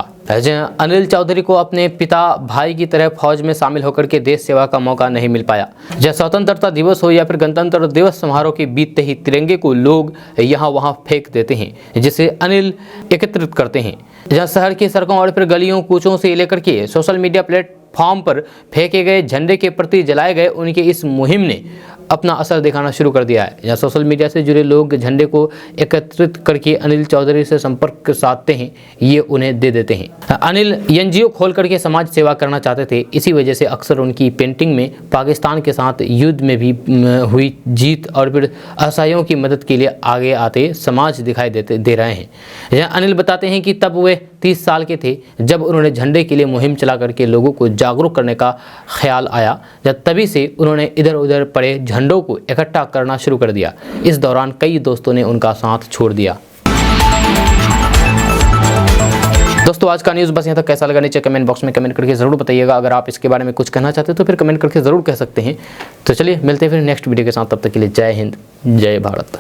अनिल चौधरी को अपने पिता भाई की तरह फौज में शामिल होकर के देश सेवा का मौका नहीं मिल पाया। जब स्वतंत्रता दिवस हो या फिर गणतंत्र दिवस समारोह के बीतते ही तिरंगे को लोग यहाँ वहाँ फेंक देते हैं, जिसे अनिल एकत्रित करते हैं। जहाँ शहर की सड़कों और फिर गलियों कूचों से लेकर के सोशल मीडिया प्लेटफॉर्म पर फेंके गए झंडे के प्रति जलाए गए उनके इस मुहिम ने अपना असर दिखाना शुरू कर दिया है। जहाँ सोशल मीडिया से जुड़े लोग झंडे को एकत्रित करके अनिल चौधरी से संपर्क साधते हैं, ये उन्हें दे देते हैं। अनिल एनजीओ खोल करके समाज सेवा करना चाहते थे। इसी वजह से अक्सर उनकी पेंटिंग में पाकिस्तान के साथ युद्ध में भी हुई जीत और फिर असहायों की मदद के लिए आगे आते समाज दिखाई दे रहे हैं। जहाँ अनिल बताते हैं कि तब वे 30 साल के थे जब उन्होंने झंडे के लिए मुहिम चला करके लोगों को जागरूक करने का ख्याल आया। जब तभी से उन्होंने इधर उधर पड़े झंडों को इकट्ठा करना शुरू कर दिया। इस दौरान कई दोस्तों ने उनका साथ छोड़ दिया। दोस्तों आज का न्यूज़ बस यहाँ तक। कैसा लगा नीचे कमेंट बॉक्स में कमेंट करके ज़रूर बताइएगा। अगर आप इसके बारे में कुछ कहना चाहते हो तो फिर कमेंट करके ज़रूर कह सकते हैं। तो चलिए मिलते हैं फिर नेक्स्ट वीडियो के साथ। तब तक के लिए जय हिंद, जय भारत।